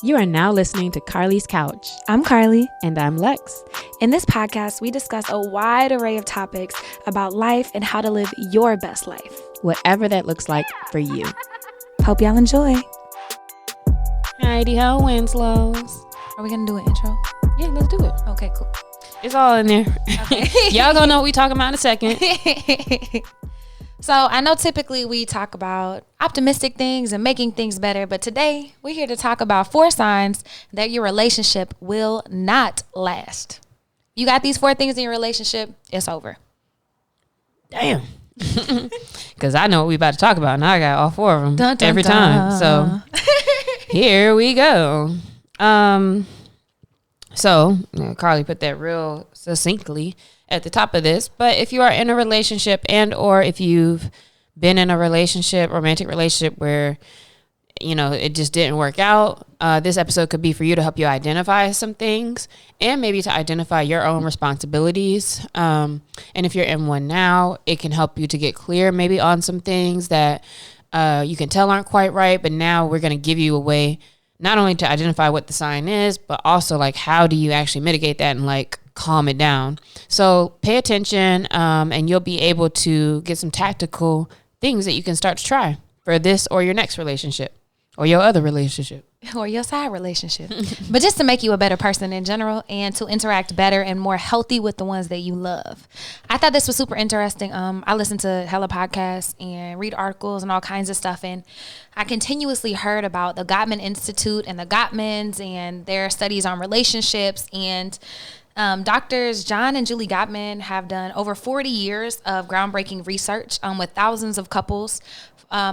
You are now listening to Carly's Couch. I'm Carly. And I'm Lex. In this podcast, we discuss a wide array of topics about life and how to live your best life. Whatever that looks like for you. Hope y'all enjoy. Heidi Ho Winslows. Are we going to do an intro? Yeah, let's do it. Okay, cool. It's all in there. Okay. Y'all gonna know what we talking about in a second. So I know typically we talk about optimistic things and making things better, but today we're here to talk about 4 signs that your relationship will not last. You got these 4 things in your relationship, it's over. Damn. Because I know what we about to talk about, and I got all 4 of them dun, dun, every dun. time. So here we go. So Carly put that real succinctly at the top of this, but if you are in a relationship and or if you've been in a relationship, romantic relationship where, you know, it just didn't work out, this episode could be for you to help you identify some things and maybe to identify your own responsibilities. And if you're in one now, it can help you to get clear maybe on some things that you can tell aren't quite right, but now we're going to give you a way not only to identify what the sign is, but also like how do you actually mitigate that and like calm it down. So pay attention, and you'll be able to get some tactical things that you can start to try for this or your next relationship or your other relationship. Or your side relationship. But just to make you a better person in general and to interact better and more healthy with the ones that you love. I thought this was super interesting. I listen to hella podcasts and read articles and all kinds of stuff. And I continuously heard about the Gottman Institute and the Gottmans and their studies on relationships. And doctors John and Julie Gottman have done over 40 years of groundbreaking research with thousands of couples,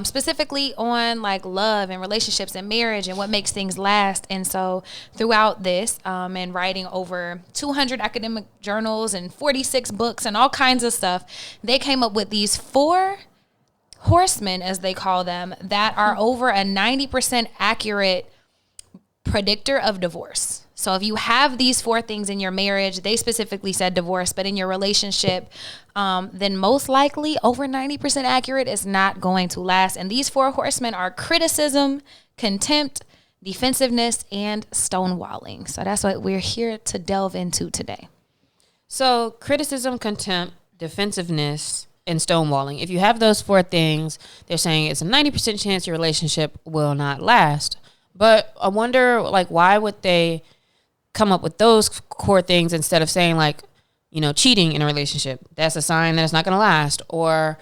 specifically on like love and relationships and marriage and what makes things last. And so throughout this and writing over 200 academic journals and 46 books and all kinds of stuff, they came up with these 4 horsemen, as they call them, that are over a 90% accurate predictor of divorce. So if you have these 4 things in your marriage, they specifically said divorce, but in your relationship, then most likely over 90% accurate is not going to last. And these 4 horsemen are criticism, contempt, defensiveness, and stonewalling. So that's what we're here to delve into today. So criticism, contempt, defensiveness, and stonewalling. If you have those 4 things, they're saying it's a 90% chance your relationship will not last. But I wonder, like, why would they come up with those core things instead of saying, like, you know, cheating in a relationship? That's a sign that it's not going to last. Or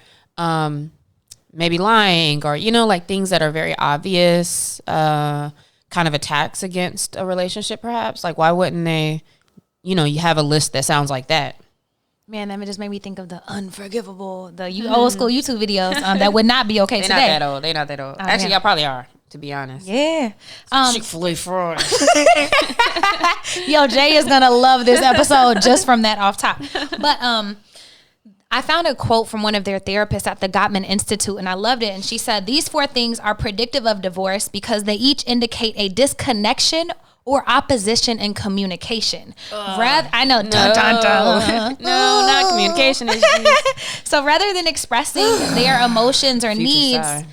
maybe lying, or, you know, like things that are very obvious, kind of attacks against a relationship, perhaps. Like, why wouldn't they, you know, you have a list that sounds like that? Man, that just made me think of the unforgivable, old school YouTube videos that would not be okay today. They're not that old. Actually, y'all probably are, to be honest. Yeah. Chick-fil-A fraud. Yo, Jay is going to love this episode just from that off top. But I found a quote from one of their therapists at the Gottman Institute, and I loved it. And she said, these 4 things are predictive of divorce because they each indicate a disconnection or opposition in communication. I know. No, dun, dun, dun. No, not communication issues. So rather than expressing their emotions or needs,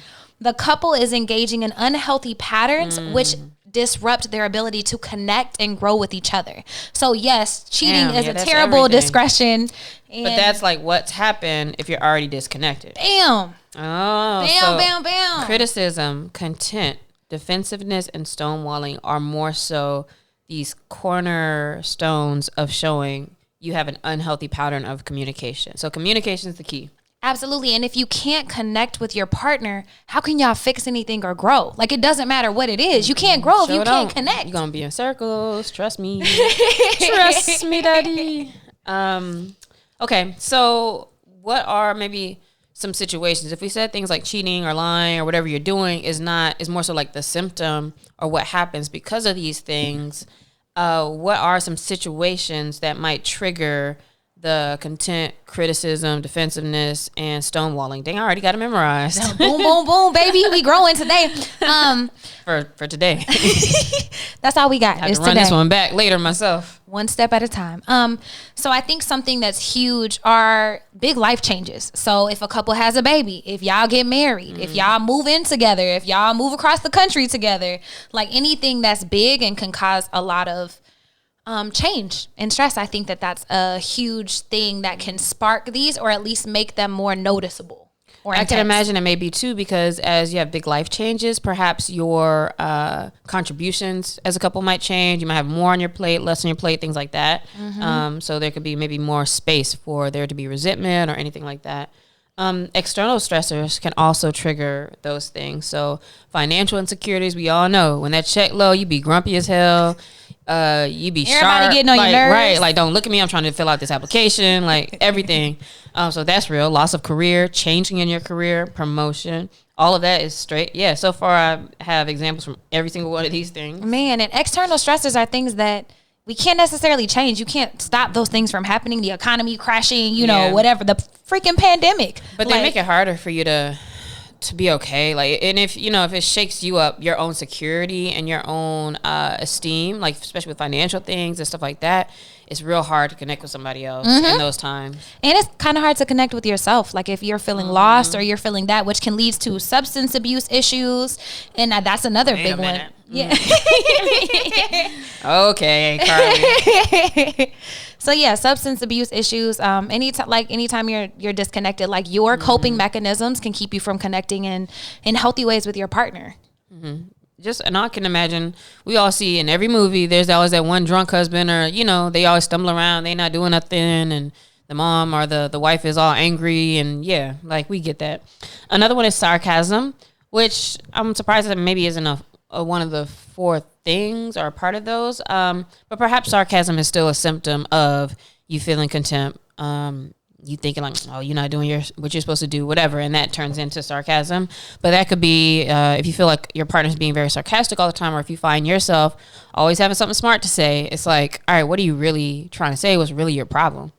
the couple is engaging in unhealthy patterns, which disrupt their ability to connect and grow with each other. So yes, cheating is a terrible discretion. But that's like what's happened if you're already disconnected. Bam. Oh. Bam. Criticism, contempt, defensiveness, and stonewalling are more so these cornerstones of showing you have an unhealthy pattern of communication. So communication is the key. Absolutely. And if you can't connect with your partner, how can y'all fix anything or grow? Like, it doesn't matter what it is. You can't grow if you can't connect. You're going to be in circles. Trust me. Trust me, daddy. Okay. So what are maybe some situations? If we said things like cheating or lying or whatever you're doing is more so like the symptom or what happens because of these things, what are some situations that might trigger the contempt, criticism, defensiveness, and stonewalling? Dang, I already got it memorized. Boom, boom, boom, baby. We growing today. For today. That's all we got. I have to run this one back later myself. One step at a time. So I think something that's huge are big life changes. So if a couple has a baby, if y'all get married, if y'all move in together, if y'all move across the country together, like anything that's big and can cause a lot of change and stress, I think that that's a huge thing that can spark these, or at least make them more noticeable. I can imagine it may be too, because as you have big life changes, perhaps your contributions as a couple might change. You might have more on your plate, less on your plate, things like that. So there could be maybe more space for there to be resentment or anything like that. External stressors can also trigger those things. So financial insecurities, we all know when that check low, you be grumpy as hell. You be everybody sharp, getting on like, your nerves, right? Like, don't look at me, I'm trying to fill out this application, like everything. So that's real. Loss of career, changing in your career, promotion, all of that is straight. Yeah, so far I have examples from every single one of these things. Man, and external stressors are things that we can't necessarily change. You can't stop those things from happening. The economy crashing, you know, whatever, the freaking pandemic. But they make it harder for you to be okay. Like, and if it shakes you up, your own security and your own esteem, like especially with financial things and stuff like that, it's real hard to connect with somebody else in those times. And it's kind of hard to connect with yourself. Like if you're feeling lost or you're feeling that, which can lead to substance abuse issues. And that's another big one. Yeah. Okay, Carly. So yeah, substance abuse issues. Anytime you're disconnected, like your coping mechanisms can keep you from connecting in healthy ways with your partner. And I can imagine, we all see in every movie, there's always that one drunk husband, or they always stumble around, they not doing nothing, and the mom or the wife is all angry, and we get that. Another one is sarcasm, which I'm surprised that maybe isn't a one of the 4 things or a part of those. But perhaps sarcasm is still a symptom of you feeling contempt. You thinking like, oh, you're not doing what you're supposed to do, whatever, and that turns into sarcasm. But that could be if you feel like your partner's being very sarcastic all the time, or if you find yourself always having something smart to say, it's like, all right, what are you really trying to say? What's really your problem?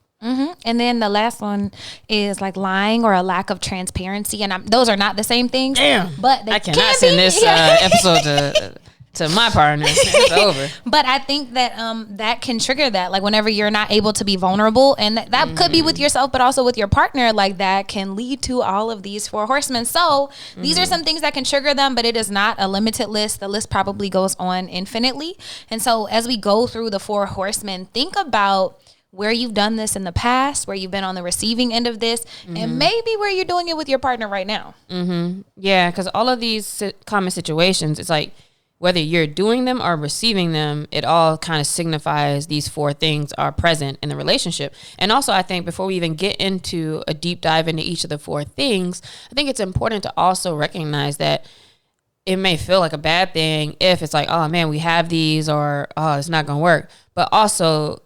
And then the last one is like lying or a lack of transparency, and those are not the same things. Damn, but I cannot send this episode to my partner. It's over. But I think that that can trigger that, like whenever you're not able to be vulnerable, and that could be with yourself, but also with your partner, like that can lead to all of these 4 horsemen. So these are some things that can trigger them, but it is not a limited list. The list probably goes on infinitely. And so as we go through the 4 horsemen, think about where you've done this in the past, where you've been on the receiving end of this, and maybe where you're doing it with your partner right now. Yeah, because all of these common situations, it's like whether you're doing them or receiving them, it all kind of signifies these 4 things are present in the relationship. And also, I think before we even get into a deep dive into each of the 4 things, I think it's important to also recognize that it may feel like a bad thing if it's like, oh man, we have these, or oh, it's not going to work. But also,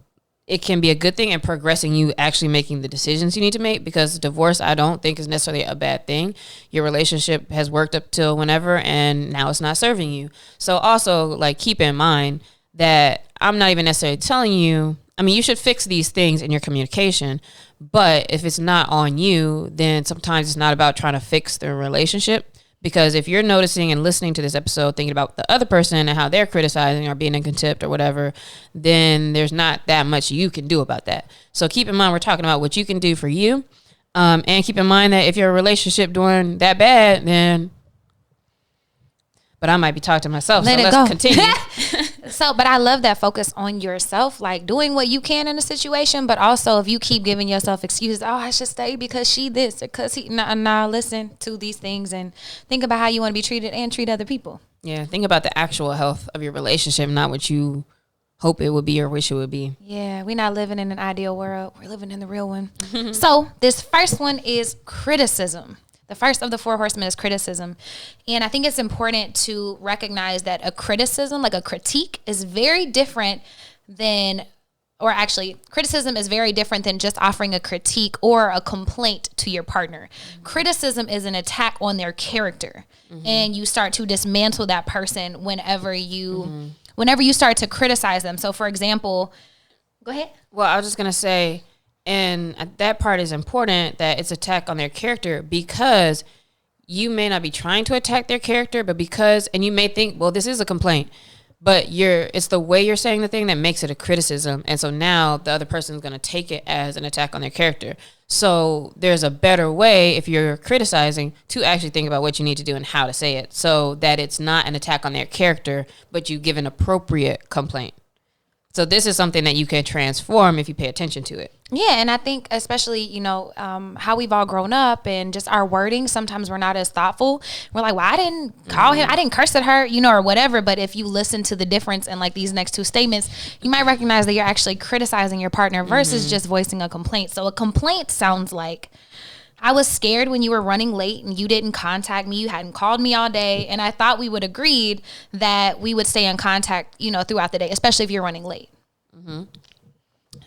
it can be a good thing in progressing you actually making the decisions you need to make, because divorce, I don't think, is necessarily a bad thing. Your relationship has worked up till whenever, and now it's not serving you. So also, like, keep in mind that I'm not even necessarily telling you, I mean, you should fix these things in your communication, but if it's not on you, then sometimes it's not about trying to fix the relationship. Because if you're noticing and listening to this episode, thinking about the other person and how they're criticizing or being in contempt or whatever, then there's not that much you can do about that. So keep in mind, we're talking about what you can do for you. And keep in mind that if your relationship doing that bad, then, but I might be talking to myself. Let so it let's go. Continue. But I love that focus on yourself, like doing what you can in a situation, but also if you keep giving yourself excuses, oh, I should stay because she this or because he, nah, listen to these things and think about how you want to be treated and treat other people. Yeah, think about the actual health of your relationship, not what you hope it would be or wish it would be. Yeah, we're not living in an ideal world. We're living in the real one. So this first one is criticism. The first of the 4 horsemen is criticism. And I think it's important to recognize that a criticism, like a critique, is very different than, or actually, criticism is very different than just offering a critique or a complaint to your partner. Criticism is an attack on their character. And you start to dismantle that person whenever you start to criticize them. So for example, go ahead. Well, I was just going to say, and that part is important, that it's attack on their character, because you may not be trying to attack their character, but because, and you may think, well, this is a complaint, but it's the way you're saying the thing that makes it a criticism. And so now the other person is going to take it as an attack on their character. So there's a better way, if you're criticizing, to actually think about what you need to do and how to say it so that it's not an attack on their character, but you give an appropriate complaint. So this is something that you can transform if you pay attention to it. Yeah, and I think especially, how we've all grown up and just our wording, sometimes we're not as thoughtful. We're like, well, I didn't call him, I didn't curse at her, or whatever. But if you listen to the difference in like these next two statements, you might recognize that you're actually criticizing your partner versus just voicing a complaint. So a complaint sounds like, I was scared when you were running late and you didn't contact me. You hadn't called me all day. And I thought we would agreed that we would stay in contact, throughout the day, especially if you're running late. Mm-hmm.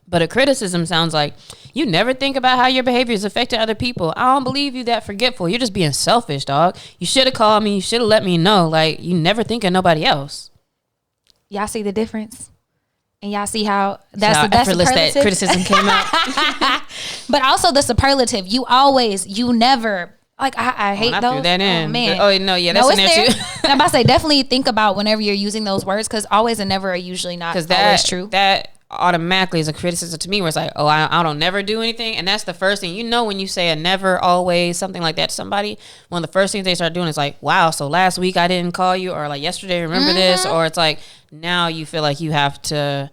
But a criticism sounds like, you never think about how your behavior is affecting other people. I don't believe you that forgetful. You're just being selfish, dog. You should have called me. You should have let me know. Like, you never think of nobody else. Y'all see the difference? And y'all see how that's effortless that criticism came out. But also the superlative. You never, like, I hate those. I threw that in. Oh, man. That's in there too. I'm about to say, definitely think about whenever you're using those words, because always and never are usually not always true. That automatically is a criticism to me, where it's like, oh, I don't never do anything. And that's the first thing, when you say a never, always, something like that to somebody, one of the first things they start doing is like, wow, so last week I didn't call you, or like yesterday, remember this? Or it's like, now you feel like you have to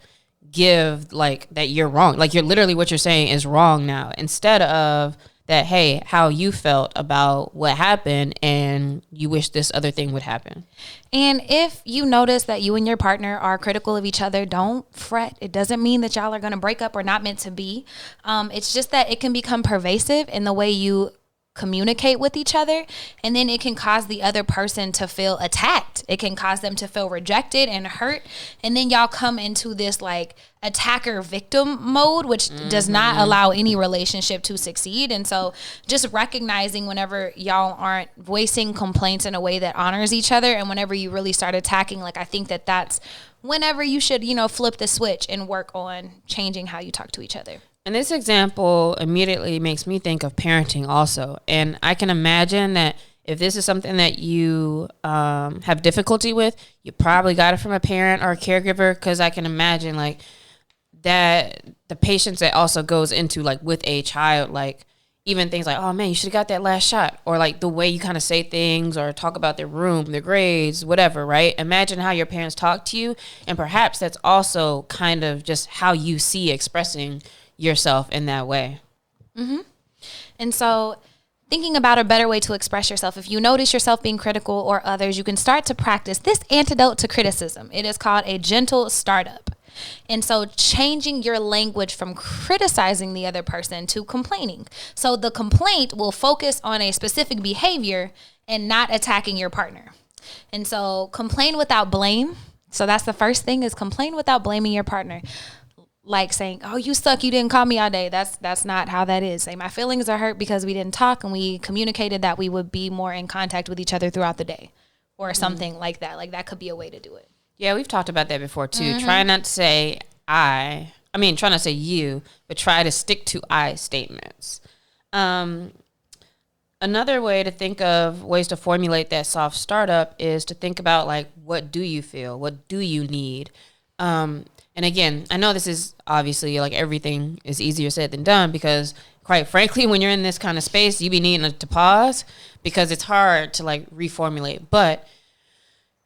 give like that you're wrong. Like, you're literally, what you're saying is wrong now, instead of that, hey, how you felt about what happened and you wish this other thing would happen. And if you notice that you and your partner are critical of each other, don't fret. It doesn't mean that y'all are going to break up or not meant to be. It's just that it can become pervasive in the way you communicate with each other, and then it can cause the other person to feel attacked. It can cause them to feel rejected and hurt, and then y'all come into this like attacker victim mode, which does not allow any relationship to succeed. And so just recognizing whenever y'all aren't voicing complaints in a way that honors each other, and whenever you really start attacking, like, I think that's whenever you should flip the switch and work on changing how you talk to each other. And this example immediately makes me think of parenting also. And I can imagine that if this is something that you have difficulty with, you probably got it from a parent or a caregiver, because I can imagine like that the patience that also goes into like with a child, like even things like, oh man, you should have got that last shot, or like the way you kind of say things or talk about their room, their grades, whatever, right? Imagine how your parents talk to you, and perhaps that's also kind of just how you see expressing yourself in that way. Mm-hmm. And so thinking about a better way to express yourself, if you notice yourself being critical or others, you can start to practice this antidote to criticism. It is called a gentle startup. And so changing your language from criticizing the other person to complaining. So the complaint will focus on a specific behavior and not attacking your partner. And so complain without blame. So that's the first thing, is complain without blaming your partner. Like saying, oh, you suck, you didn't call me all day. That's not how that is. Say, my feelings are hurt because we didn't talk and we communicated that we would be more in contact with each other throughout the day, or something like that. Like, that could be a way to do it. Yeah, we've talked about that before too. Try not to say try not to say you, but try to stick to I statements. Another way to think of ways to formulate that soft startup is to think about, like, what do you feel? What do you need? And again, I know this is obviously, like, everything is easier said than done, because quite frankly, when you're in this kind of space, you be needing to pause, because it's hard to like reformulate. But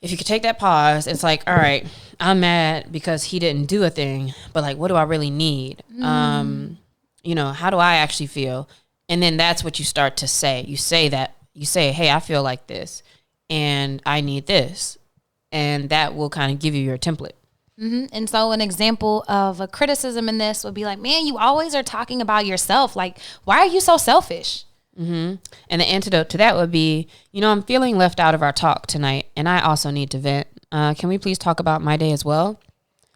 if you could take that pause, it's like, all right, I'm mad because he didn't do a thing, but like, what do I really need? How do I actually feel? And then that's what you start to say. You say, hey, I feel like this and I need this. And that will kind of give you your template. Mm-hmm. And so an example of a criticism in this would be like, man, you always are talking about yourself. Like, why are you so selfish? Mm-hmm. And the antidote to that would be, I'm feeling left out of our talk tonight, and I also need to vent. Can we please talk about my day as well?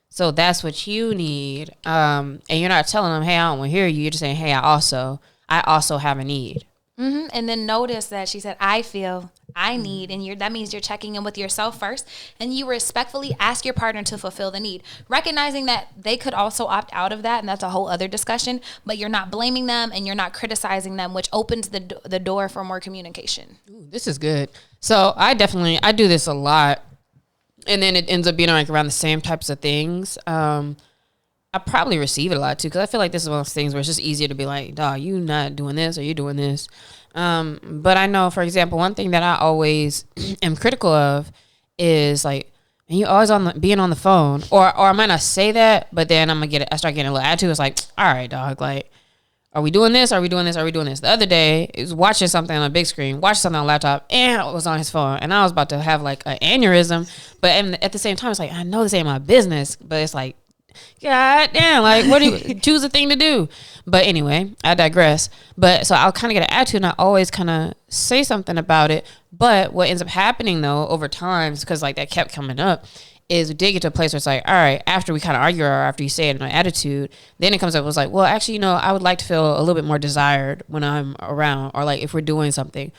So that's what you need. And you're not telling them, hey, I don't want to hear you. You're just saying, hey, I also have a need. Mm-hmm. And then notice that she said, I feel, I need, and that means you're checking in with yourself first, and you respectfully ask your partner to fulfill the need, recognizing that they could also opt out of that, and that's a whole other discussion, but you're not blaming them and you're not criticizing them, which opens the door for more communication. Ooh, this is good. So I do this a lot. and then it ends up being like around the same types of things, I probably receive it a lot too, because I feel like this is one of those things where it's just easier to be like, dog, you not doing this or you doing this. But I know, for example, one thing that I always am critical of is like, and you always being on the phone, or I might not say that, but then I start getting a little attitude. It's like, all right, dog, like, are we doing this? Are we doing this? Are we doing this? The other day, I was watching something on a big screen, watching something on a laptop, and I was on his phone, and I was about to have like an aneurysm. But at the same time, it's like, I know this ain't my business, but it's like, God damn, like, what do you choose a thing to do? But anyway, I digress. But so I'll kind of get an attitude, and I always kind of say something about it. But what ends up happening though over time, because like that kept coming up, is we did get to a place where it's like, all right, after we kind of argue or after you say it in an attitude, then it comes up, it was like, well, actually, I would like to feel a little bit more desired when I'm around, or like if we're doing something.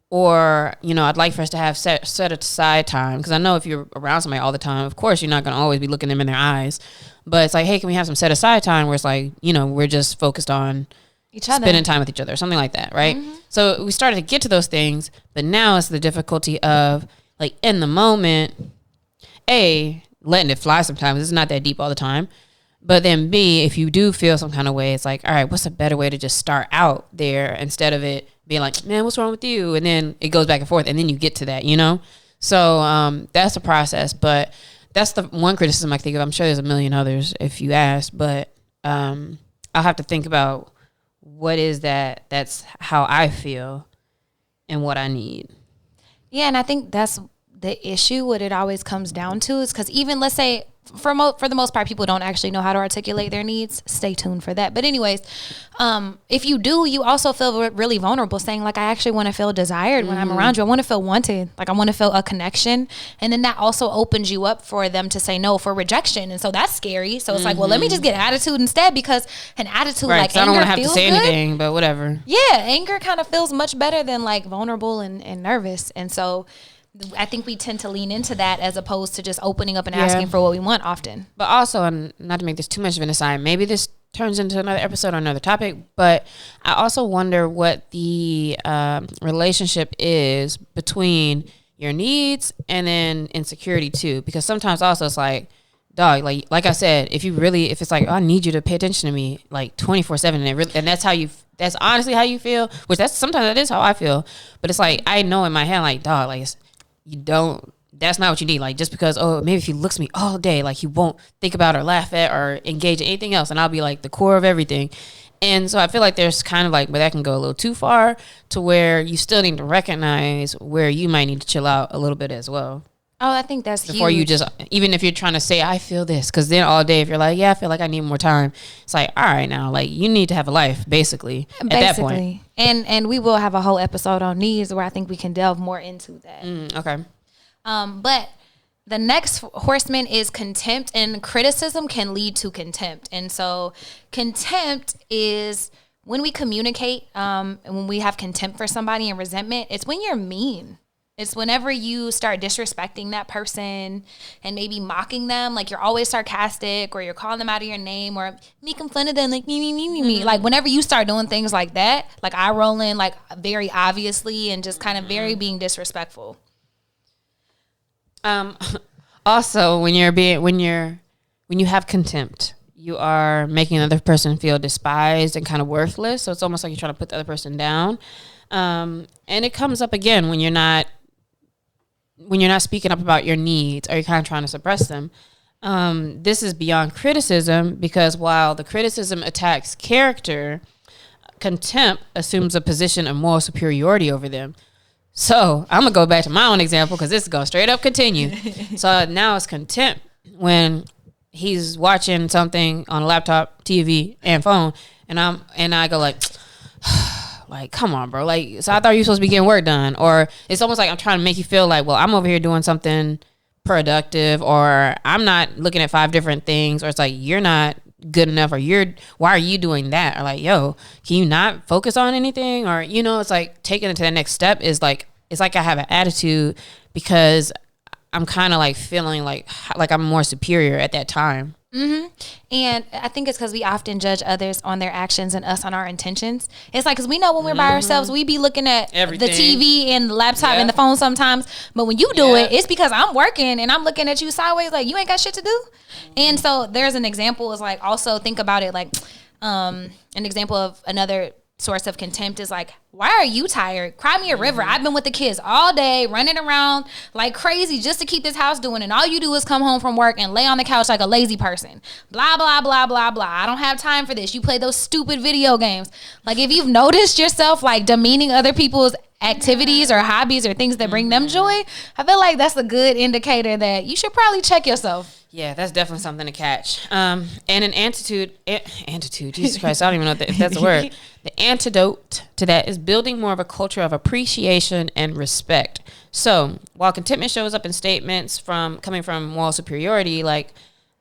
Or, I'd like for us to have set aside time. Because I know if you're around somebody all the time, of course, you're not going to always be looking them in their eyes. But it's like, hey, can we have some set aside time where it's like, we're just focused on each other, spending time with each other, something like that, right? Mm-hmm. So we started to get to those things. But now it's the difficulty of, like, in the moment, A, letting it fly sometimes. It's not that deep all the time. But then B, if you do feel some kind of way, it's like, all right, what's a better way to just start out there instead of it being like, man, what's wrong with you? And then it goes back and forth, and then you get to that, So that's the process. But that's the one criticism I think of. I'm sure there's a million others if you ask, but I'll have to think about what is that. That's how I feel and what I need. Yeah, and I think that's the issue. What it always comes down to is because even, let's say, for the most part, people don't actually know how to articulate their needs. Stay tuned for that. But anyways, if you do, you also feel really vulnerable, saying like, I actually want to feel desired when I'm around you. I want to feel wanted. Like, I want to feel a connection. And then that also opens you up for them to say no, for rejection. And so that's scary. So it's like, well, let me just get attitude instead, because an attitude like anger, I don't want to have to say anything, but whatever. Yeah, anger kind of feels much better than like vulnerable and nervous. And so I think we tend to lean into that as opposed to just opening up and asking for what we want often. But also, and not to make this too much of an aside, maybe this turns into another episode or another topic, but I also wonder what the relationship is between your needs and then insecurity too. Because sometimes also it's like, dog, like I said, if it's like, oh, I need you to pay attention to me like 24/7, and that's honestly how you feel, which sometimes that is how I feel. But it's like, I know in my head, like, dog, like, that's not what you need. Like, just because, oh, maybe if he looks at me all day, like, he won't think about or laugh at or engage in anything else, and I'll be like the core of everything. And so I feel like there's kind of like where that can go a little too far, to where you still need to recognize where you might need to chill out a little bit as well. Oh, I think that's before huge. You just, even if you're trying to say, I feel this, because then all day if you're like, yeah, I feel like I need more time, it's like, all right, now, like, you need to have a life basically at that point. And we will have a whole episode on needs where I think we can delve more into that. Okay. But the next horseman is contempt, and criticism can lead to contempt. And so contempt is when we communicate, and when we have contempt for somebody and resentment, it's when you're mean. It's whenever you start disrespecting that person and maybe mocking them, like you're always sarcastic, or you're calling them out of your name, or making fun of them, like me. Like whenever you start doing things like that, like eye rolling, like very obviously, and just kind of very being disrespectful. Also, when you have contempt, you are making another person feel despised and kind of worthless. So it's almost like you're trying to put the other person down. And it comes up again when you're not speaking up about your needs, or you're kind of trying to suppress them. This is beyond criticism, because while the criticism attacks character, contempt assumes a position of moral superiority over them. So I'm going to go back to my own example, because this is going to straight up continue. So now it's contempt when he's watching something on a laptop, TV, and phone, and I go like, like, come on, bro. Like, so I thought you were supposed to be getting work done. Or it's almost like I'm trying to make you feel like, well, I'm over here doing something productive, or I'm not looking at 5 different things, or it's like, you're not good enough, or why are you doing that? Or like, yo, can you not focus on anything? Or, it's like taking it to the next step is like, it's like I have an attitude because I'm kind of like feeling like I'm more superior at that time. And I think it's because we often judge others on their actions and us on our intentions. It's like, because we know when we're by ourselves, we be looking at everything. The TV and the laptop and the phone sometimes. But when you do it, it's because I'm working and I'm looking at you sideways like, you ain't got shit to do. And so there's an example is like, also think about it like, an example of another source of contempt is like, why are you tired? Cry me a river. I've been with the kids all day running around like crazy just to keep this house doing, and all you do is come home from work and lay on the couch like a lazy person. Blah, blah, blah, blah, blah. I don't have time for this. You play those stupid video games. Like, if you've noticed yourself like demeaning other people's activities or hobbies or things that bring them joy, I feel like that's a good indicator that you should probably check yourself. Yeah, that's definitely something to catch. And an antidote, Jesus Christ, I don't even know if that's a word. The antidote to that is building more of a culture of appreciation and respect. So while contentment shows up in statements coming from moral superiority, like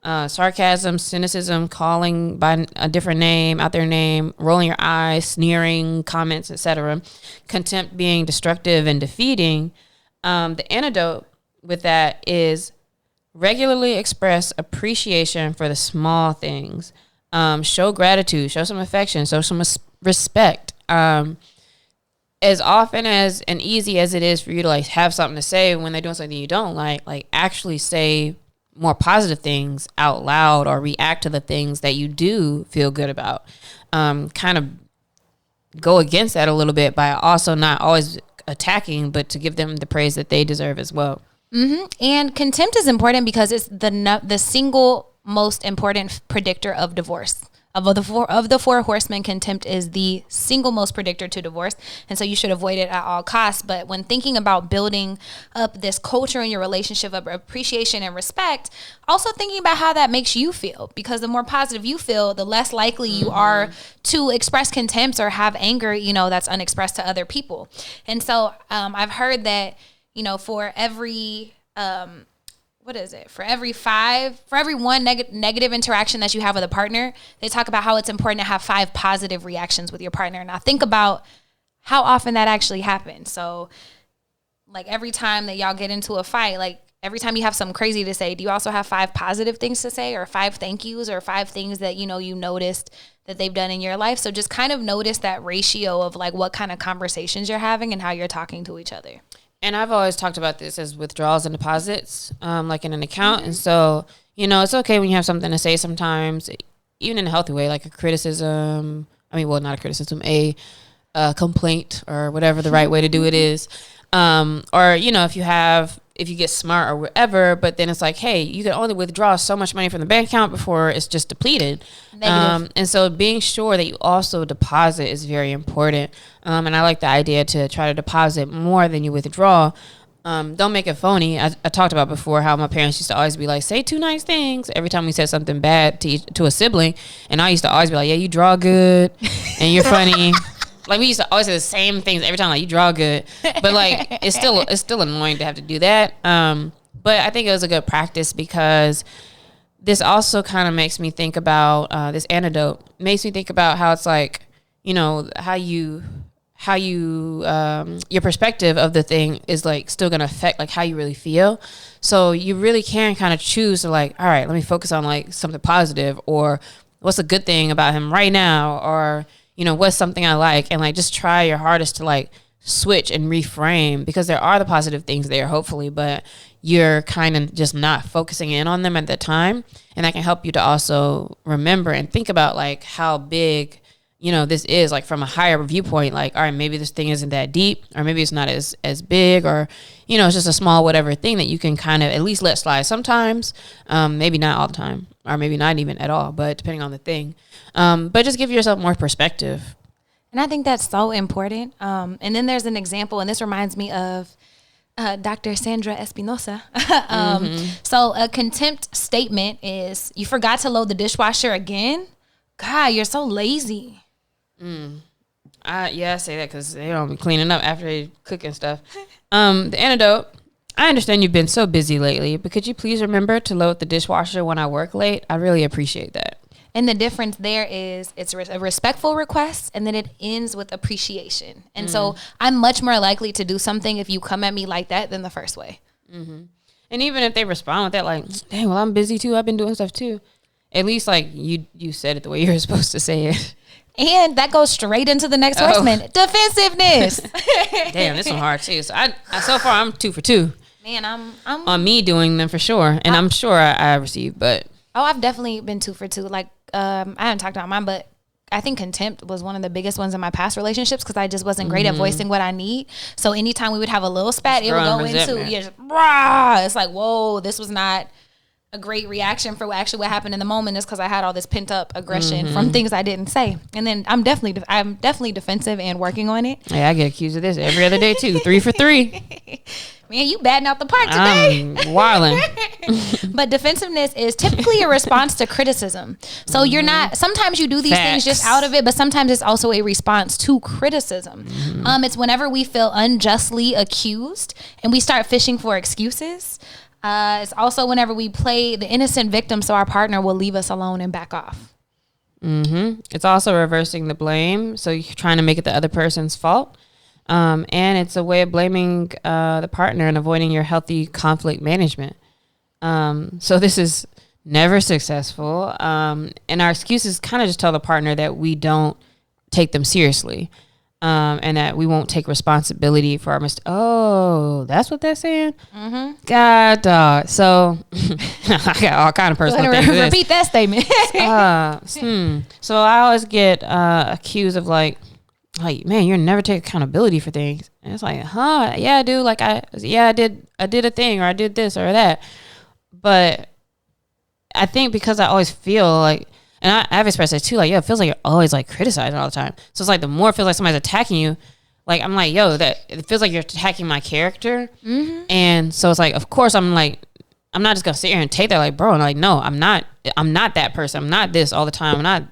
sarcasm, cynicism, calling by a different name, out their name, rolling your eyes, sneering, comments, etc., contempt being destructive and defeating, the antidote with that is regularly express appreciation for the small things. Show gratitude, show some affection, show some respect. As often as and easy as it is for you to like have something to say when they're doing something you don't like actually say more positive things out loud or react to the things that you do feel good about. Kind of go against that a little bit by also not always attacking, but to give them the praise that they deserve as well. And contempt is important because it's the single most important predictor of divorce. Of the four horsemen, contempt is the single most predictor to divorce, and so you should avoid it at all costs. But when thinking about building up this culture in your relationship of appreciation and respect, also thinking about how that makes you feel, because the more positive you feel, the less likely you are to express contempt or have anger, that's unexpressed to other people. And so I've heard that, for every for every one negative interaction that you have with a partner, they talk about how it's important to have 5 positive reactions with your partner. Now think about how often that actually happens. So like every time that y'all get into a fight, like every time you have something crazy to say, do you also have 5 positive things to say, or 5 thank yous, or 5 things that, you noticed that they've done in your life? So just kind of notice that ratio of like what kind of conversations you're having and how you're talking to each other. And I've always talked about this as withdrawals and deposits, like in an account. And so, it's okay when you have something to say sometimes, even in a healthy way, like a criticism. Not a criticism, a complaint or whatever the right way to do it is. Or, if you get smart or whatever, but then it's like, hey, you can only withdraw so much money from the bank account before it's just depleted. And so being sure that you also deposit is very important. And I like the idea to try to deposit more than you withdraw. Don't make it phony. I talked about before how my parents used to always be like, say 2 nice things every time we said something bad to a sibling. And I used to always be like, yeah, you draw good and you're funny. Like, we used to always say the same things every time, like, you draw good. But, like, it's still annoying to have to do that. But I think it was a good practice because this also kind of makes me think about, this antidote makes me think about how it's like, how you your perspective of the thing is, like, still going to affect, like, how you really feel. So you really can kind of choose to, like, all right, let me focus on, like, something positive, or what's a good thing about him right now, or what's something I like, and like just try your hardest to like switch and reframe, because there are the positive things there, hopefully, but you're kind of just not focusing in on them at the time. And that can help you to also remember and think about like how big, this is, like from a higher viewpoint, like, all right, maybe this thing isn't that deep, or maybe it's not as big, or, it's just a small whatever thing that you can kind of at least let slide sometimes, maybe not all the time, or maybe not even at all, but depending on the thing. But just give yourself more perspective. And I think that's so important. And then there's an example, and this reminds me of Dr. Sandra Espinosa. So a contempt statement is, you forgot to load the dishwasher again? God, you're so lazy. I say that because they don't be cleaning up after they cook and stuff. The antidote: I understand you've been so busy lately, but could you please remember to load the dishwasher when I work late? I really appreciate that. And the difference there is it's a respectful request, and then it ends with appreciation. And so I'm much more likely to do something if you come at me like that than the first way. And even if they respond with that, like, dang, well, I'm busy too, I've been doing stuff too, at least like you said it the way you're supposed to say it. And that goes straight into the next horseman, defensiveness. Damn, this one hard too. So so far I'm 2 for 2. Man, I'm on me doing them for sure, and I'm sure I received, but I've definitely been 2 for 2. Like I haven't talked about mine, but I think contempt was one of the biggest ones in my past relationships because I just wasn't great at voicing what I need. So anytime we would have a little spat, it would go into just rah. It's like, whoa, this was not a great reaction for what happened in the moment. Is because I had all this pent up aggression from things I didn't say. And then I'm definitely defensive and working on it. Yeah, I get accused of this every other day too. 3 for 3. Man, you batting out the park today. I'm wildin'. But defensiveness is typically a response to criticism. So you're not, sometimes you do these things just out of it, but sometimes it's also a response to criticism. It's whenever we feel unjustly accused and we start fishing for excuses. It's also whenever we play the innocent victim so our partner will leave us alone and back off. It's also reversing the blame. So you're trying to make it the other person's fault. And it's a way of blaming the partner and avoiding your healthy conflict management. So this is never successful. And our excuses kind of just tell the partner that we don't take them seriously. And that we won't take responsibility for our mistakes. Oh, that's what they're saying? God, dog. So I got all kind of personal things. Repeat that statement. So I always get accused of like, man, you never take accountability for things. And it's like, yeah, I do. Like I did a thing, or I did this or that. But I think because I always feel like, and I've expressed it too, like, it feels like you're always like criticizing all the time. So it's like the more it feels like somebody's attacking you, like I'm like, that it feels like you're attacking my character. And so it's like, of course I'm like, I'm not just gonna sit here and take that, like, bro, and like, no, I'm not that person. I'm not this all the time. I'm not,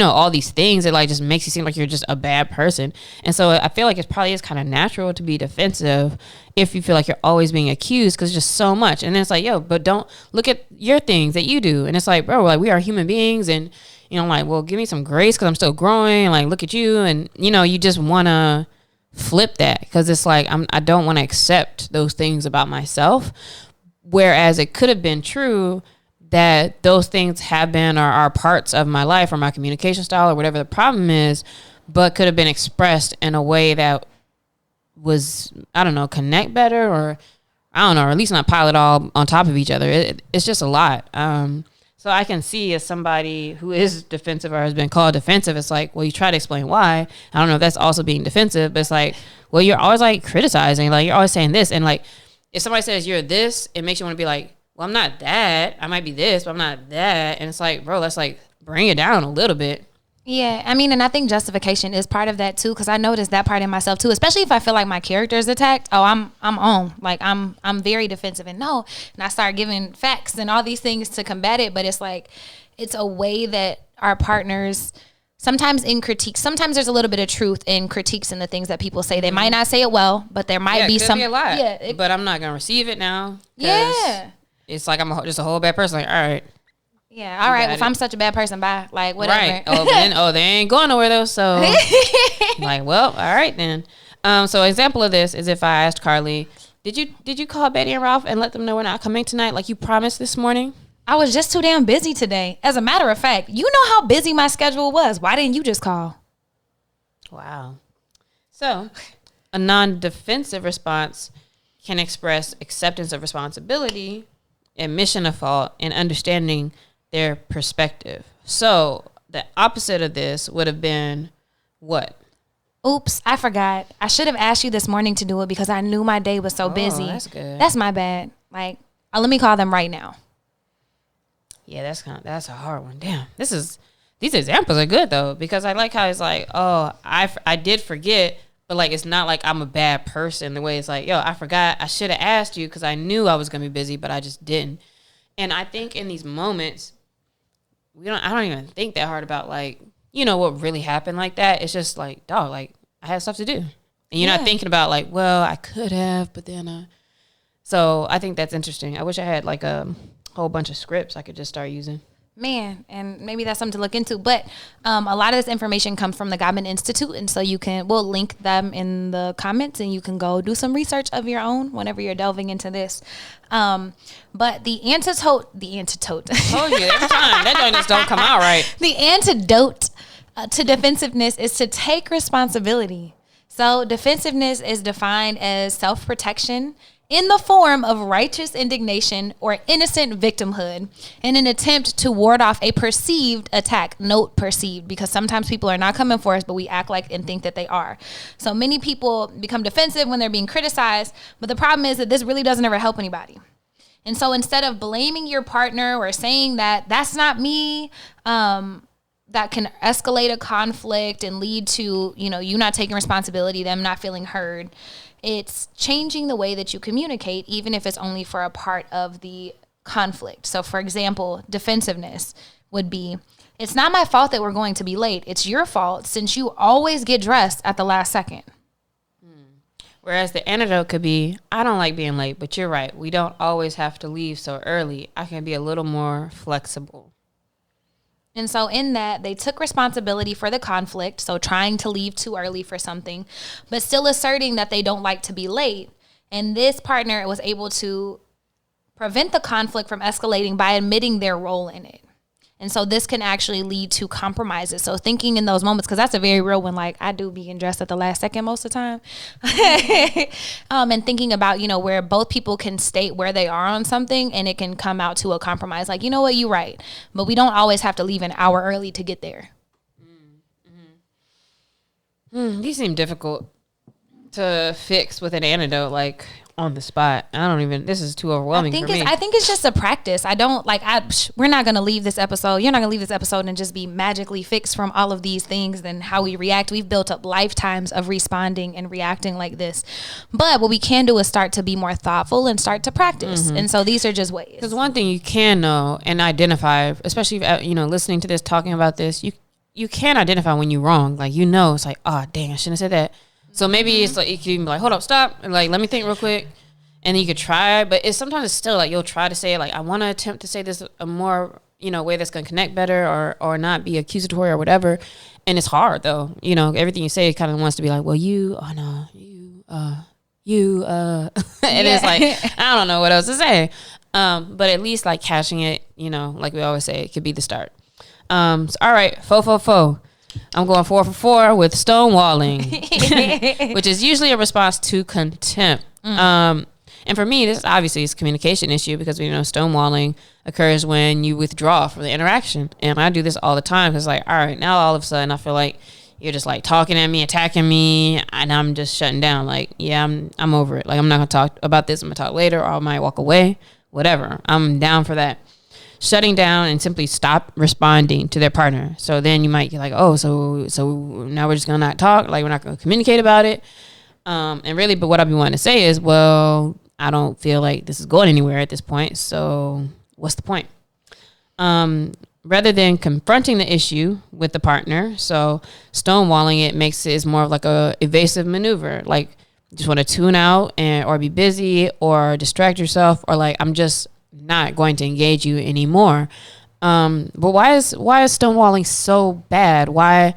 all these things that like just makes you seem like you're just a bad person. And so I feel like it probably is kind of natural to be defensive if you feel like you're always being accused, because just so much. And then it's like, but don't look at your things that you do. And it's like, bro, like we are human beings, and like, well, give me some grace because I'm still growing. And like, look at you, and you just want to flip that because it's like I don't want to accept those things about myself. Whereas it could have been true that those things have been or are parts of my life or my communication style or whatever the problem is, but could have been expressed in a way that was, I don't know, connect better, or I don't know, or at least not pile it all on top of each other. It's just a lot. So I can see as somebody who is defensive or has been called defensive, it's like, well, you try to explain why. I don't know if that's also being defensive, but it's like, well, you're always like criticizing, like you're always saying this. And like, if somebody says you're this, it makes you want to be like, well, I'm not that. I might be this, but I'm not that. And it's like, bro, let's like bring it down a little bit. Yeah, I mean, and I think justification is part of that too, because I noticed that part in myself too, especially if I feel like my character is attacked. Oh, I'm on. Like I'm very defensive and I start giving facts and all these things to combat it. But it's like, it's a way that our partners, sometimes in critiques, sometimes there's a little bit of truth in critiques and the things that people say. They might not say it well, but there might be some. Be a lot. Yeah, but I'm not gonna receive it now. Yeah. It's like I'm just a whole bad person. Like, all right. Yeah, all right. Well, if I'm such a bad person, bye. Like, whatever. Right. Oh, they ain't going nowhere though. So, like, well, all right then. So, example of this is if I asked Carly, did you call Betty and Ralph and let them know we're not coming tonight, like you promised this morning? I was just too damn busy today. As a matter of fact, you know how busy my schedule was. Why didn't you just call? Wow. So, a non-defensive response can express acceptance of responsibility, admission of fault, and understanding their perspective. So the opposite of this would have been what? Oops, I forgot. I should have asked you this morning to do it because I knew my day was so busy. That's good. That's my bad. Like, let me call them right now. Yeah, that's a hard one. Damn, these examples are good though, because I like how it's like, oh, I did forget. But, like, it's not like I'm a bad person. The way it's like, I forgot. I should have asked you because I knew I was going to be busy, but I just didn't. And I think in these moments, I don't even think that hard about, like, what really happened like that. It's just like, dog, like, I had stuff to do. And you're not thinking about, like, well, I could have, but then So I think that's interesting. I wish I had, like, a whole bunch of scripts I could just start using. Man, and maybe that's something to look into. But a lot of this information comes from the Gottman Institute, and so we'll link them in the comments, and you can go do some research of your own whenever you're delving into this. But the antidote. Oh yeah, every time that joint just don't come out right. The antidote to defensiveness is to take responsibility. So defensiveness is defined as self-protection in the form of righteous indignation or innocent victimhood in an attempt to ward off a perceived attack. Note perceived, because sometimes people are not coming for us, but we act like and think that they are. So many people become defensive when they're being criticized, but the problem is that this really doesn't ever help anybody. And so instead of blaming your partner or saying that that's not me, that can escalate a conflict and lead to, you not taking responsibility, them not feeling heard. It's changing the way that you communicate, even if it's only for a part of the conflict. So, for example, defensiveness would be, it's not my fault that we're going to be late. It's your fault since you always get dressed at the last second. Whereas the antidote could be, I don't like being late, but you're right. We don't always have to leave so early. I can be a little more flexible. And so in that, they took responsibility for the conflict, so trying to leave too early for something, but still asserting that they don't like to be late. And this partner was able to prevent the conflict from escalating by admitting their role in it. And so this can actually lead to compromises. So thinking in those moments, because that's a very real one, like I do being dressed at the last second most of the time. And thinking about, where both people can state where they are on something and it can come out to a compromise. Like, you know what, you're right. But we don't always have to leave an hour early to get there. These seem difficult to fix with an antidote, like on the spot. This is too overwhelming for me. I think it's just a practice. We're not going to leave this episode. You're not going to leave this episode and just be magically fixed from all of these things and how we react. We've built up lifetimes of responding and reacting like this. But what we can do is start to be more thoughtful and start to practice. And so these are just ways. Because one thing you can know and identify, especially if, listening to this, talking about this, you can identify when you're wrong. Like, it's like, oh, dang, I shouldn't have said that. So maybe it's like, you can be like, hold up, stop. And like, let me think real quick. And then you could try, but sometimes it's still like, you'll try to say it like, I want to attempt to say this a more, way that's going to connect better or not be accusatory or whatever. And it's hard though. Everything you say kind of wants to be like, well, and it's like, I don't know what else to say. But at least like catching it, like we always say, it could be the start. So, all right, faux. I'm going 4 for 4 with stonewalling, which is usually a response to contempt. And for me, this obviously is a communication issue because we know stonewalling occurs when you withdraw from the interaction. And I do this all the time because like, all right, now all of a sudden I feel like you're just like talking at me, attacking me, and I'm just shutting down. Like, yeah, I'm over it. Like, I'm not going to talk about this. I'm going to talk later, or I might walk away, whatever. I'm down for that. Shutting down and simply stop responding to their partner. So then you might get like, oh, so now we're just gonna not talk, like we're not gonna communicate about it. And really, but what I've been wanting to say is, well, I don't feel like this is going anywhere at this point. So what's the point? Rather than confronting the issue with the partner, so stonewalling it makes it is more of like a evasive maneuver. Like, you just want to tune out or be busy or distract yourself, or like, I'm just not going to engage you anymore. But why is stonewalling so bad? Why?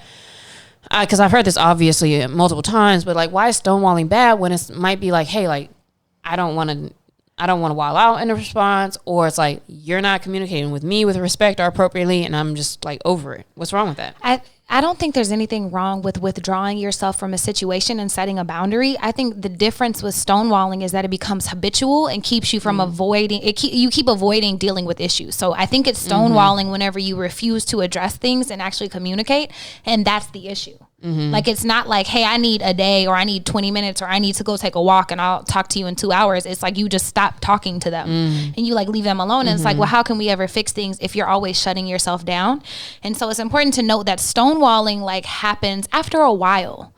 Because I've heard this obviously multiple times, but like, why is stonewalling bad when it might be like, hey, like, I don't want to wild out in a response, or it's like you're not communicating with me with respect or appropriately, and I'm just like over it. What's wrong with that? I don't think there's anything wrong with withdrawing yourself from a situation and setting a boundary. I think the difference with stonewalling is that it becomes habitual and keeps you from avoiding it. You keep avoiding dealing with issues. So I think it's stonewalling whenever you refuse to address things and actually communicate, and that's the issue. Like, it's not like, hey, I need a day, or I need 20 minutes, or I need to go take a walk and I'll talk to you in 2 hours. It's like you just stop talking to them and you like leave them alone. And it's like, well, how can we ever fix things if you're always shutting yourself down? And so it's important to note that stonewalling like happens after a while.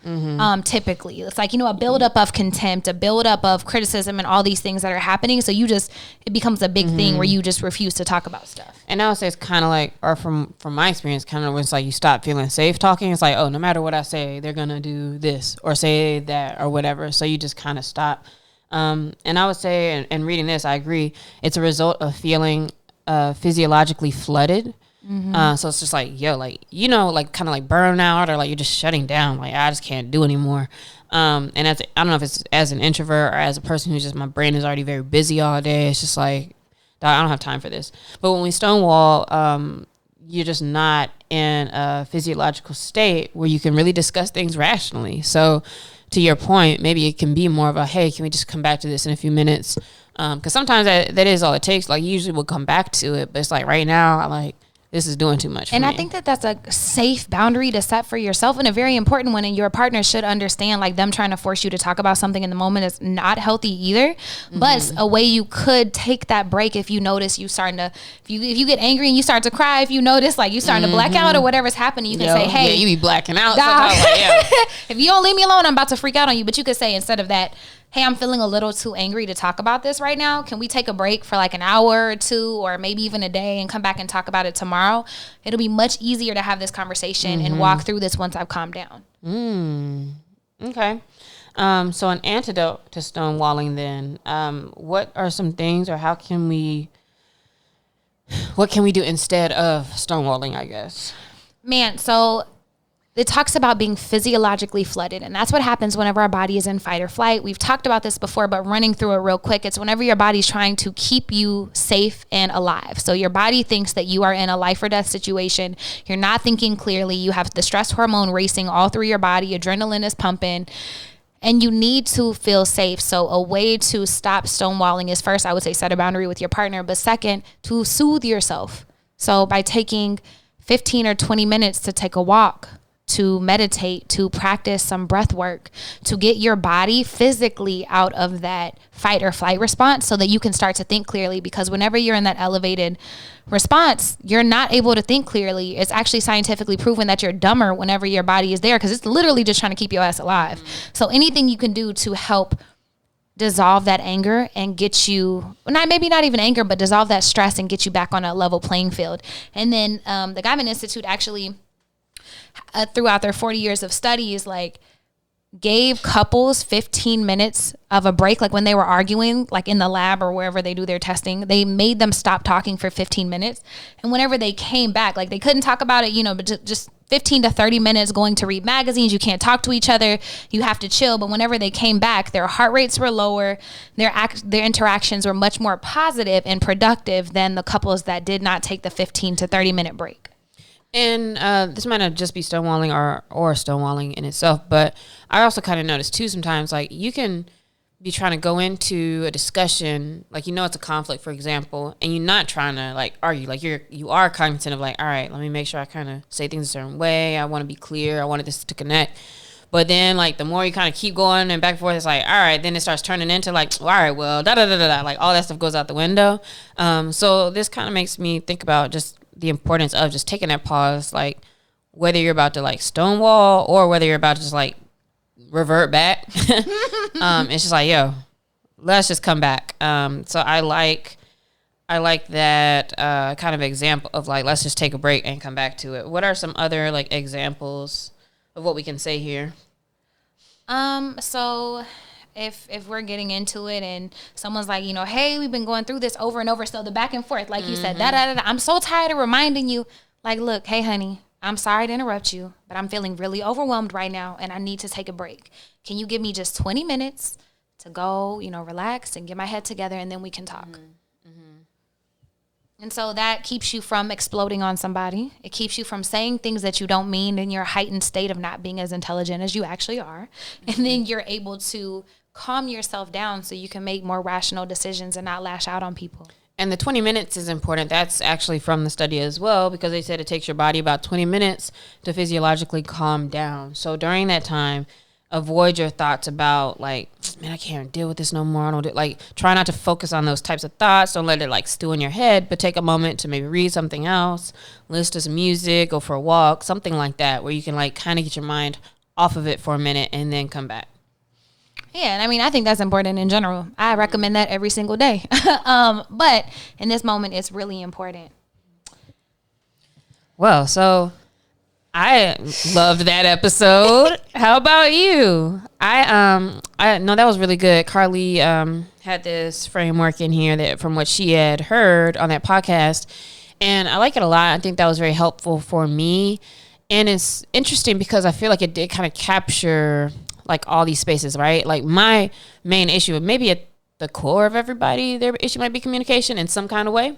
Typically it's like, a buildup of contempt, a buildup of criticism, and all these things that are happening. So it becomes a big thing where you just refuse to talk about stuff. And I would say it's kind of like, or from my experience, kind of when it's like you stop feeling safe talking. It's like, oh, no matter what I say, they're gonna do this or say that or whatever. So you just kind of stop. And I would say, and reading this, I agree, it's a result of feeling physiologically flooded. So it's just like, yo, like, you know, like kind of like burnout, or like you're just shutting down. Like, I just can't do anymore. And I don't know if it's as an introvert or as a person who's just, my brain is already very busy all day. It's just like, I don't have time for this. But when we stonewall, you're just not in a physiological state where you can really discuss things rationally. So to your point, maybe it can be more of a, hey, can we just come back to this in a few minutes? Because sometimes that is all it takes. Like, usually we'll come back to it, but it's like right now, I'm like, this is doing too much for me. And I think that that's a safe boundary to set for yourself, and a very important one. And your partner should understand, like, them trying to force you to talk about something in the moment is not healthy either. But it's a way you could take that break if you notice you starting to, if you get angry and you start to cry, if you notice like you starting to black out or whatever's happening, you can say, hey, you be blacking out. Dog, if you don't leave me alone, I'm about to freak out on you. But you could say, instead of that, hey, I'm feeling a little too angry to talk about this right now. Can we take a break for like an hour or two, or maybe even a day, and come back and talk about it tomorrow? It'll be much easier to have this conversation and walk through this once I've calmed down. Okay. So an antidote to stonewalling then, what are some things, or what can we do instead of stonewalling, I guess? Man, so it talks about being physiologically flooded, and that's what happens whenever our body is in fight or flight. We've talked about this before, but running through it real quick, it's whenever your body's trying to keep you safe and alive. So your body thinks that you are in a life or death situation. You're not thinking clearly. You have the stress hormone racing all through your body. Adrenaline is pumping, and you need to feel safe. So a way to stop stonewalling is, first, I would say, set a boundary with your partner, but second, to soothe yourself. So by taking 15 or 20 minutes to take a walk, to meditate, to practice some breath work, to get your body physically out of that fight or flight response so that you can start to think clearly. Because whenever you're in that elevated response, you're not able to think clearly. It's actually scientifically proven that you're dumber whenever your body is there, because it's literally just trying to keep your ass alive. So anything you can do to help dissolve that anger and get you, maybe not even anger, but dissolve that stress and get you back on a level playing field. And then the Gaiman Institute actually, throughout their 40 years of studies, like, gave couples 15 minutes of a break. Like when they were arguing, like in the lab or wherever they do their testing, they made them stop talking for 15 minutes. And whenever they came back, like, they couldn't talk about it, you know, but just 15 to 30 minutes going to read magazines. You can't talk to each other. You have to chill. But whenever they came back, their heart rates were lower. Their interactions were much more positive and productive than the couples that did not take the 15 to 30 minute break. And this might not just be stonewalling or stonewalling in itself, but I also kind of notice too sometimes, like, you can be trying to go into a discussion, like, you know, it's a conflict, for example, and you're not trying to like argue, like you are cognizant of like, all right, let me make sure I kind of say things a certain way. I want to be clear. I wanted this to connect. But then, like, the more you kind of keep going and back and forth, it's like, all right, then it starts turning into like, all right, well, da-da-da-da-da, like all that stuff goes out the window. So this kind of makes me think about just the importance of just taking that pause, like, whether you're about to like stonewall or whether you're about to just like revert back. It's just like, yo, let's just come back. So I like that kind of example of like, let's just take a break and come back to it. What are some other like examples of what we can say here? So if we're getting into it and someone's like, you know, hey, we've been going through this over and over, so the back and forth, like you said, I'm so tired of reminding you, like, look, hey, honey, I'm sorry to interrupt you, but I'm feeling really overwhelmed right now and I need to take a break. Can you give me just 20 minutes to go, you know, relax and get my head together, and then we can talk? And so that keeps you from exploding on somebody. It keeps you from saying things that you don't mean in your heightened state of not being as intelligent as you actually are. And then you're able to calm yourself down so you can make more rational decisions and not lash out on people. And the 20 minutes is important. That's actually from the study as well, because they said it takes your body about 20 minutes to physiologically calm down. So during that time, avoid your thoughts about like, man, I can't deal with this no more. Try not to focus on those types of thoughts. Don't let it like stew in your head, but take a moment to maybe read something else, listen to some music, go for a walk, something like that, where you can like kind of get your mind off of it for a minute and then come back. Yeah, and I mean, I think that's important in general. I recommend that every single day. But in this moment, it's really important. Well, so I loved that episode. How about you? I know that was really good. Carly had this framework in here that from what she had heard on that podcast, And I like it a lot. I think that was very helpful for me. And it's interesting because I feel like it did kind of capture like all these spaces, right? Like my main issue, maybe at the core of everybody, their issue might be communication in some kind of way.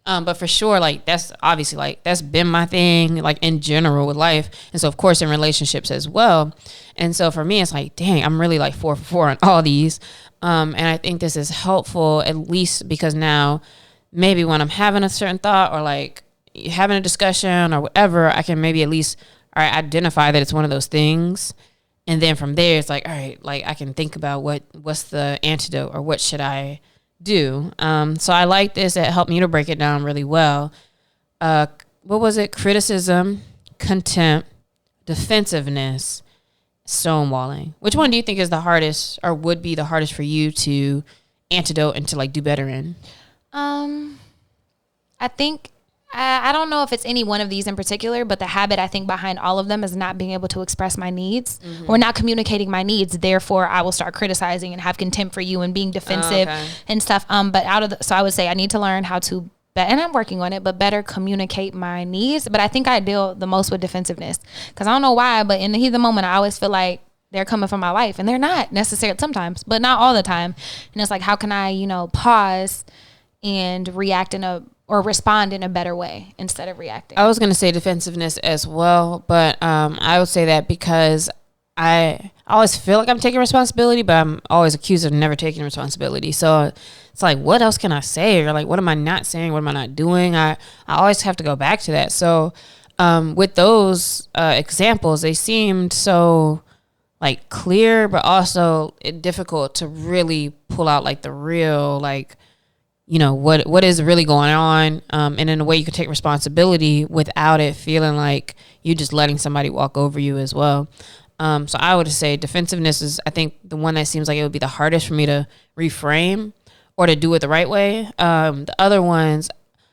But for sure, like that's obviously like that's been my thing, like in general with life. And so of course in relationships as well. And so for me, it's like, dang, I'm really like 4 for 4 on all these. And I think this is helpful, at least because now maybe when I'm having a certain thought or like having a discussion or whatever, I can maybe at least identify that it's one of those things. And then from there, it's like, all right, like I can think about what's the antidote or what should I do. So I like this. It helped me to break it down really well. What was it? Criticism, contempt, defensiveness, stonewalling. Which one do you think is the hardest or would be the hardest for you to antidote and to like do better in? I think I don't know if it's any one of these in particular, but the habit I think behind all of them is not being able to express my needs or not communicating my needs. Therefore, I will start criticizing and have contempt for you and being defensive and stuff. But so I would say I need to learn how to, and I'm working on it, but better communicate my needs. But I think I deal the most with defensiveness because I don't know why, but in the heat of the moment, I always feel like they're coming from my life and they're not necessarily sometimes, but not all the time. And it's like, how can I, pause and react or respond in a better way instead of reacting? I was going to say defensiveness as well, but I would say that because I always feel like I'm taking responsibility, but I'm always accused of never taking responsibility. So it's like, what else can I say? Or like, what am I not saying? What am I not doing? I always have to go back to that. So with those examples, they seemed so like clear, but also difficult to really pull out like the real, like, what is really going on, and in a way you can take responsibility without it feeling like you're just letting somebody walk over you as well. So I would say defensiveness is, I think, the one that seems like it would be the hardest for me to reframe or to do it the right way. The other ones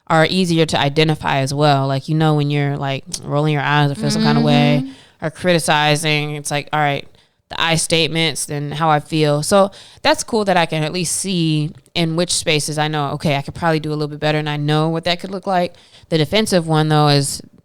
are easier to identify as well. Like, when you're like rolling your eyes or feel some kind of way or criticizing, it's like, all right, the I statements and how I feel. So that's cool that I can at least see in which spaces I know, okay, I could probably do a little bit better and I know what that could look like. The defensive one though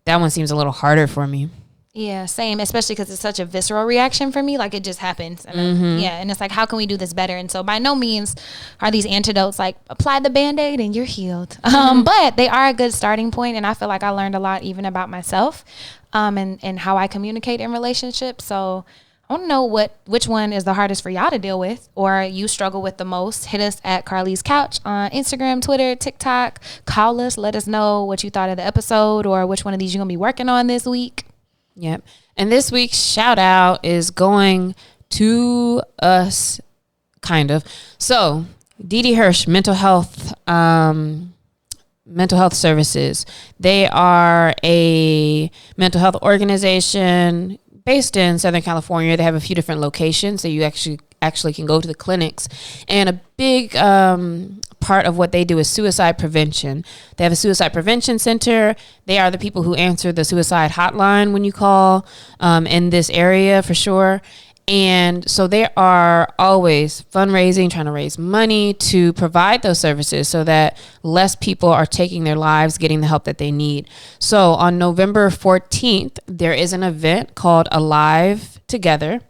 that one seems a little harder for me. Yeah, same, especially because it's such a visceral reaction for me. Like it just happens. And and it's like, how can we do this better? And so by no means are these antidotes like apply the Band-Aid and you're healed. But they are a good starting point. And I feel like I learned a lot even about myself and how I communicate in relationships. So I want to know which one is the hardest for y'all to deal with or you struggle with the most. Hit us at Carly's Couch on Instagram, Twitter, TikTok. Call us. Let us know what you thought of the episode or which one of these you're going to be working on this week. Yep. And this week's shout out is going to us, kind of. So Didi Hirsch Mental Health Services. They are a mental health organization based in Southern California. They have a few different locations, so you actually can go to the clinics. And a big part of what they do is suicide prevention. They have a suicide prevention center. They are the people who answer the suicide hotline when you call in this area for sure. And so they are always fundraising, trying to raise money to provide those services so that less people are taking their lives, getting the help that they need. So on November 14th, there is an event called Alive Together.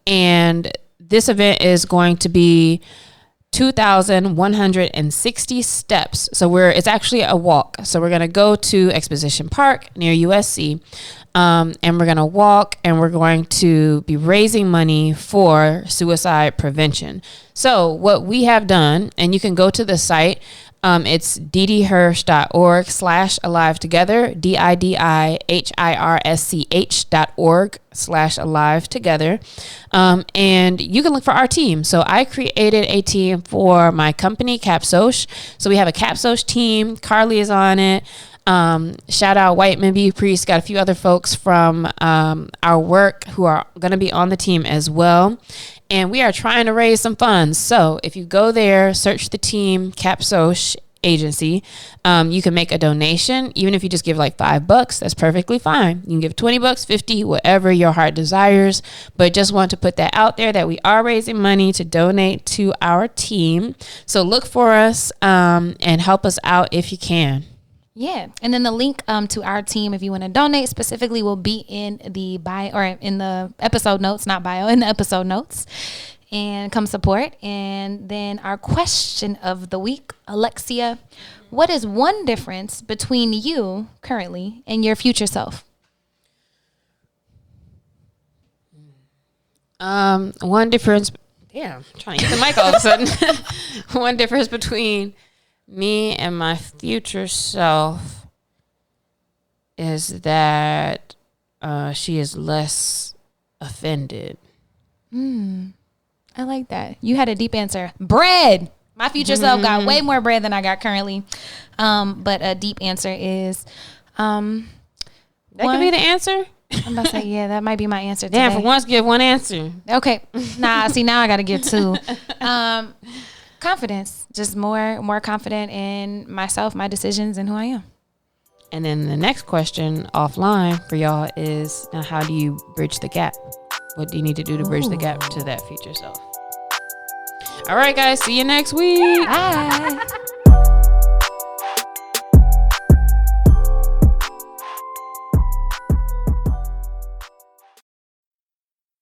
And this event is going to be 2,160 steps. So it's actually a walk. So we're going to go to Exposition Park near USC. And we're going to walk and we're going to be raising money for suicide prevention. So what we have done, and you can go to the site, it's didihirsch.org/alive together, didihirsch.org/alive together. And you can look for our team. So I created a team for my company, Capsoch. So we have a Capsoch team. Carly is on it. Shout out Whiteman B. Priest, got a few other folks from our work who are going to be on the team as well. And we are trying to raise some funds. So if you go there, search the team, Capsoch Agency, you can make a donation. Even if you just give like $5, that's perfectly fine. You can give $20, $50, whatever your heart desires. But just want to put that out there that we are raising money to donate to our team. So look for us and help us out if you can. Yeah. And then the link to our team, if you want to donate specifically, will be in the bio or in the episode notes, not bio, in the episode notes. And come support. And then our question of the week, Alexia, what is one difference between you currently and your future self? One difference. Yeah, I'm trying to get the mic all of a sudden. One difference between me and my future self is that she is less offended. I like that. You had a deep answer. Bread. My future self got way more bread than I got currently. But a deep answer is that could be the answer. I'm about to say, yeah, that might be my answer today. Damn, for once, give one answer. Okay. Nah, see, now I got to give two. Confidence. Just more confident in myself, my decisions, and who I am. And then the next question offline for y'all is, now how do you bridge the gap? What do you need to do to bridge the gap to that future self? All right, guys. See you next week. Bye.